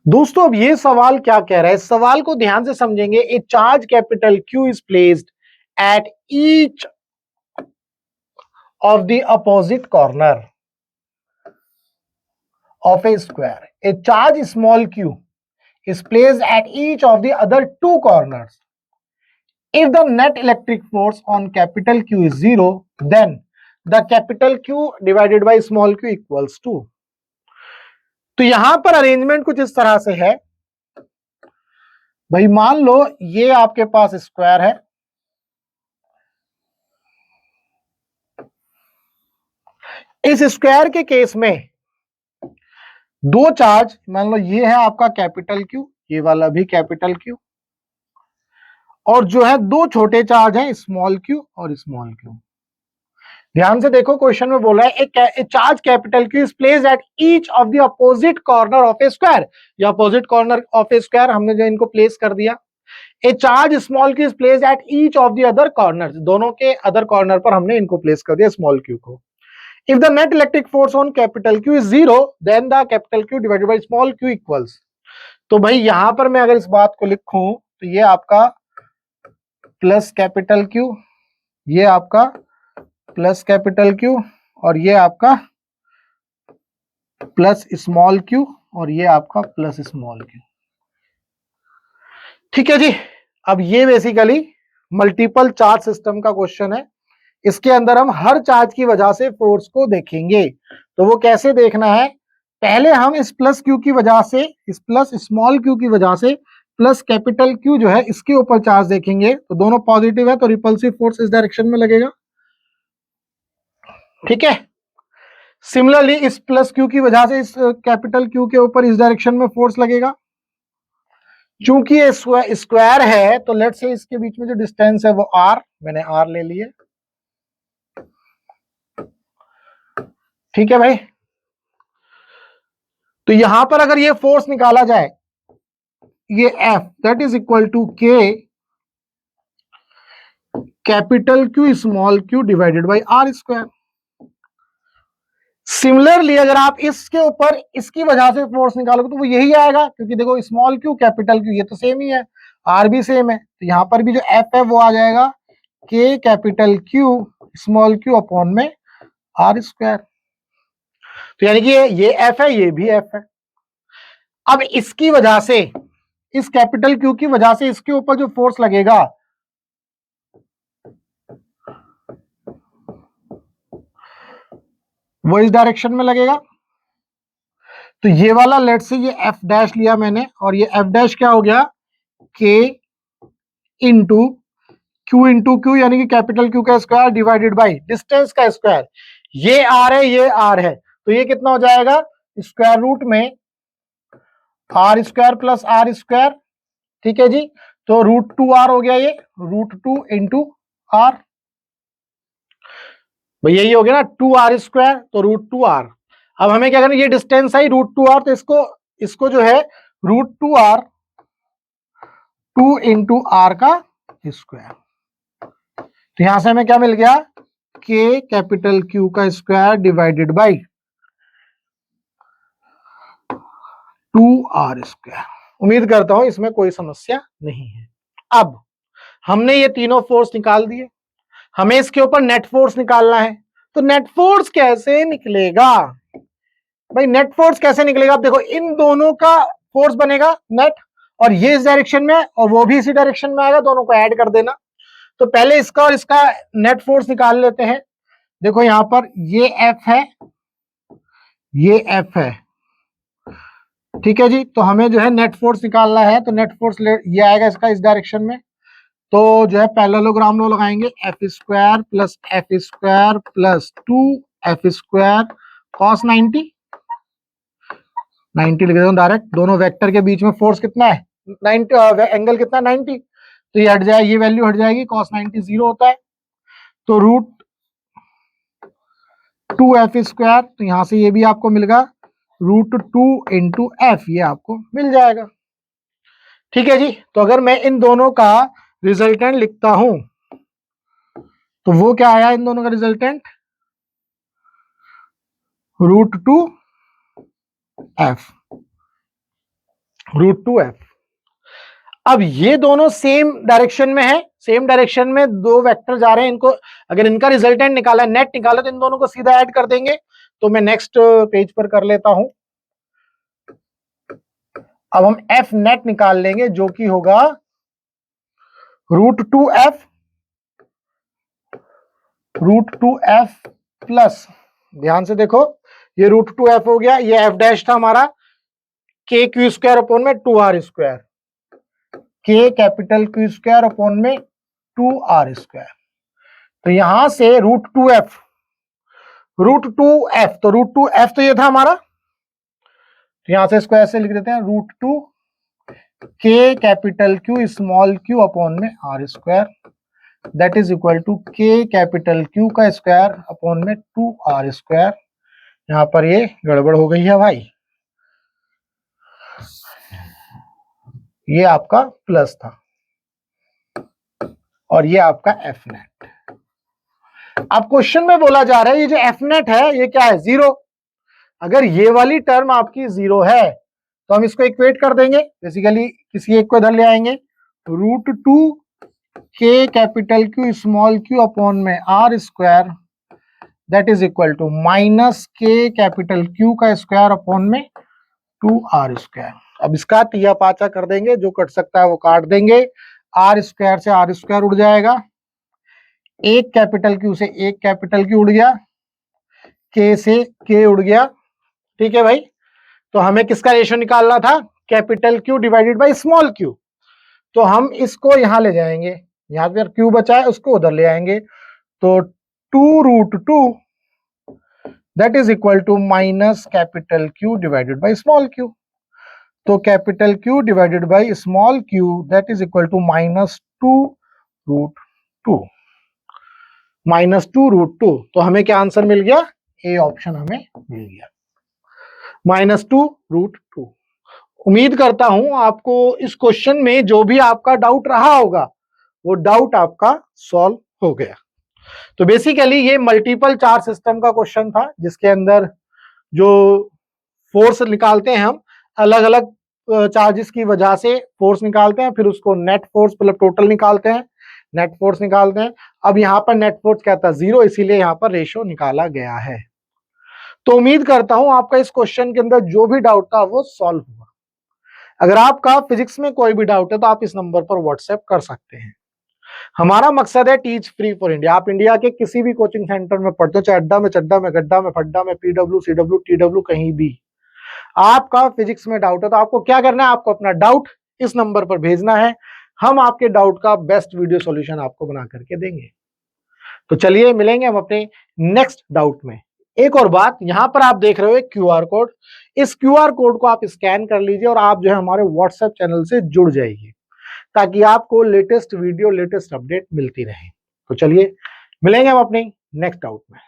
दोस्तों अब ये सवाल क्या कह रहा है, इस सवाल को ध्यान से समझेंगे। ए charge capital Q is placed at each of the opposite corner of a square. A charge small q is placed at each of the other two corners. If the net electric force on capital Q is 0, then the capital Q divided by small q equals to। तो यहां पर arrangement कुछ इस तरह से है भाई, मान लो ये आपके पास स्क्वायर है, इस स्क्वायर के केस में दो चार्ज, मान लो ये है आपका कैपिटल Q, ये वाला भी कैपिटल Q, और जो है दो छोटे चार्ज हैं स्मॉल q और स्मॉल q। ध्यान से देखो, क्वेश्चन में बोल रहा है a charge capital Q is placed at each of the opposite corner of a square. या opposite corner of a square हमने जो इनको प्लेस कर दिया। A charge small q is placed at each of the other corner, दोनों के other corner पर हमने इनको प्लेस कर दिया स्मॉल q को। If the net electric force on capital Q is 0, then the capital Q divided by small q equals। तो भाई यहां पर मैं अगर इस बात को लिखूं तो ये आपका प्लस कैपिटल Q, ये आपका प्लस कैपिटल Q, और ये आपका प्लस स्मॉल q, और ये आपका प्लस स्मॉल q। ठीक है जी। अब ये बेसिकली मल्टीपल चार्ज सिस्टम का क्वेश्चन है। इसके अंदर हम हर चार्ज की वजह से फोर्स को देखेंगे। तो वो कैसे देखना है, पहले हम इस प्लस क्यू की वजह से, इस प्लस स्मॉल क्यू की वजह से प्लस कैपिटल क्यू जो है इसके ऊपर चार्ज देखेंगे। तो दोनों पॉजिटिव है तो रिपल्सिव फोर्स इस डायरेक्शन में लगेगा। ठीक है। सिमिलरली इस प्लस क्यू की वजह से इस कैपिटल क्यू के ऊपर इस डायरेक्शन में फोर्स लगेगा। चूंकि ये स्क्वायर है तो लेट्स से इसके बीच में जो डिस्टेंस है वो r, मैंने r ले लिए। ठीक है भाई। तो यहां पर अगर ये फोर्स निकाला जाए, ये F that is equal to K capital Q small q divided by r square. Similarly अगर आप इसके ऊपर इसकी वजह से फोर्स निकालोगे तो वो यही आएगा, क्योंकि देखो स्मॉल q कैपिटल Q ये तो सेम ही है, r भी सेम है। तो यहां पर भी जो F है वो आ जाएगा K capital Q small q upon में r स्क्वायर। तो यानी कि ये F है, ये भी F है। अब इसकी वजह से, इस कैपिटल Q की वजह से इसके ऊपर जो फोर्स लगेगा वो इस डायरेक्शन में लगेगा। तो ये वाला लेट से ये F डैश लिया मैंने, और ये F डैश क्या हो गया, K इंटू Q यानी कि कैपिटल Q का स्क्वायर डिवाइडेड बाई डिस्टेंस का स्क्वायर। ये R है, ये R है, तो ये कितना हो जाएगा, स्क्वायर रूट में R square plus R square. ठीक है जी। तो रूट 2R हो गया, ये रूट 2 इंटू R, भाई यही हो गया ना 2R स्क्वायर, तो रूट 2R। अब हमें क्या करना है, ये डिस्टेंस आई रूट 2R, तो इसको जो है रूट 2R 2 इंटू R का स्क्वायर। तो यहां से हमें क्या मिल गया, K कैपिटल Q का square divided by 2R square. उम्मीद करता हूं इसमें कोई समस्या नहीं है। अब हमने ये तीनों फोर्स निकाल दिए, हमें इसके ऊपर नेट फोर्स निकालना है। तो नेट फोर्स कैसे निकलेगा भाई, नेट फोर्स कैसे निकलेगा। आप देखो इन दोनों का फोर्स बनेगा नेट, और ये इस डायरेक्शन में और वो भी इसी डायरेक्शन में आएगा, दोनों को ऐड कर देना। तो पहले इसका और इसका नेट फोर्स निकाल लेते हैं। देखो यहां पर ये F है, ये F है। ठीक है जी। तो हमें जो है नेट फोर्स निकालना है, तो नेट फोर्स ये आएगा इसका इस डायरेक्शन में। तो जो है पैरेललोग्राम लो लगाएंगे, F square plus F square plus 2F square cos 90 लिख देता हूं डायरेक्ट। दोनों वेक्टर के बीच में फोर्स कितना है 90, एंगल कितना 90, तो ये हट जाए, ये वैल्यू हट जाएगी, कॉस 90 0 होता है। तो रूट 2F स्क्वायर, तो यहां से ये भी आपको मिलेगा रूट 2 इंटू F, ये आपको मिल जाएगा। ठीक है जी। तो अगर मैं इन दोनों का रिजल्टेंट लिखता हूं तो वो क्या आया, इन दोनों का रिजल्टेंट रूट 2F। √2f। अब ये दोनों सेम डायरेक्शन में है, सेम डायरेक्शन में दो वेक्टर जा रहे हैं, इनको अगर इनका रिजल्टेंट निकाला, नेट निकाला, तो इन दोनों को सीधा ऐड कर देंगे। तो मैं नेक्स्ट पेज पर कर लेता हूं। अब हम एफ नेट निकाल लेंगे, जो कि होगा √2f प्लस, ध्यान से देखो, ये √2f हो गया, ये f डैश था हमारा, k क्यू स्क्वायर अपॉन में 2r², k capital Q square upon में 2r²। तो यहां से √2f तो √2f तो ये था हमारा, तो यहां से इसको ऐसे लिख देते हैं, √2 k capital Q small Q upon में r², that is equal to k capital Q का स्क्वायर अपॉन में 2r²। यहां पर ये गड़बड़ हो गई है भाई, ये आपका प्लस था और ये आपका एफ नेट। अब क्वेश्चन में बोला जा रहा है ये जो एफ नेट है ये क्या है, 0। अगर ये वाली टर्म आपकी 0 है तो हम इसको इक्वेट कर देंगे, बेसिकली किसी एक को इधर ले आएंगे, √2 k capital Q small Q upon में r², that is equal to minus k capital Q का स्क्वायर अपॉन में 2r²। अब इसका तिया पाचा कर देंगे, जो कट सकता है वो काट देंगे, r² से r² उड़ जाएगा, एक कैपिटल क्यू से एक कैपिटल क्यू उड़ गया, k से k उड़ गया, ठीक है भाई। तो हमें किसका रेशियो निकालना था, capital Q divided by small Q. तो हम इसको यहां ले जाएंगे, यहां पर क्यू बचा है उसको उधर ले आएंगे, तो 2√2 that is equal to minus capital Q divided by small Q. तो capital Q divided by small Q that is equal to -2√2, -2√2। तो हमें क्या आंसर मिल गया, ए ऑप्शन हमें मिल गया, -2√2। उम्मीद करता हूं आपको इस क्वेश्चन में जो भी आपका डाउट रहा होगा वो डाउट आपका सॉल्व हो गया। तो बेसिकली ये मल्टीपल चार्ज सिस्टम का क्वेश्चन था, जिसके अंदर जो फोर्स निकालते हैं हम, अलग अलग चार्जेस की वजह से फोर्स निकालते हैं, फिर उसको नेट फोर्स मतलब टोटल निकालते हैं, नेट फोर्स निकालते हैं। अब यहाँ पर नेट फोर्स क्या था, 0, इसीलिए यहाँ पर रेशियो निकाला गया है। तो उम्मीद करता हूं आपका इस क्वेश्चन के अंदर जो भी डाउट था वो सॉल्व हुआ। अगर आपका फिजिक्स में कोई भी डाउट है तो आप इस नंबर पर व्हाट्सएप कर सकते हैं। हमारा मकसद है टीच फ्री फॉर इंडिया। आप इंडिया के किसी भी कोचिंग सेंटर में पढ़ते हो, चाहे अड्डा में, चड्डा में, गड्ढा में, फड्डा में, पीडब्ल्यू, सीडब्ल्यू, टीडब्ल्यू, कहीं भी आपका फिजिक्स में डाउट है तो आपको क्या करना है, आपको अपना डाउट इस नंबर पर भेजना है, हम आपके डाउट का बेस्ट वीडियो सॉल्यूशन आपको बना करके देंगे। तो चलिए मिलेंगे हम अपने नेक्स्ट डाउट में। एक और बात, यहां पर आप देख रहे हो QR कोड, इस QR कोड को आप स्कैन कर लीजिए और आप जो है हमारे व्हाट्सएप चैनल से जुड़ जाइए, ताकि आपको लेटेस्ट वीडियो, लेटेस्ट अपडेट मिलती रहे। तो चलिए मिलेंगे हम अपने नेक्स्ट डाउट में।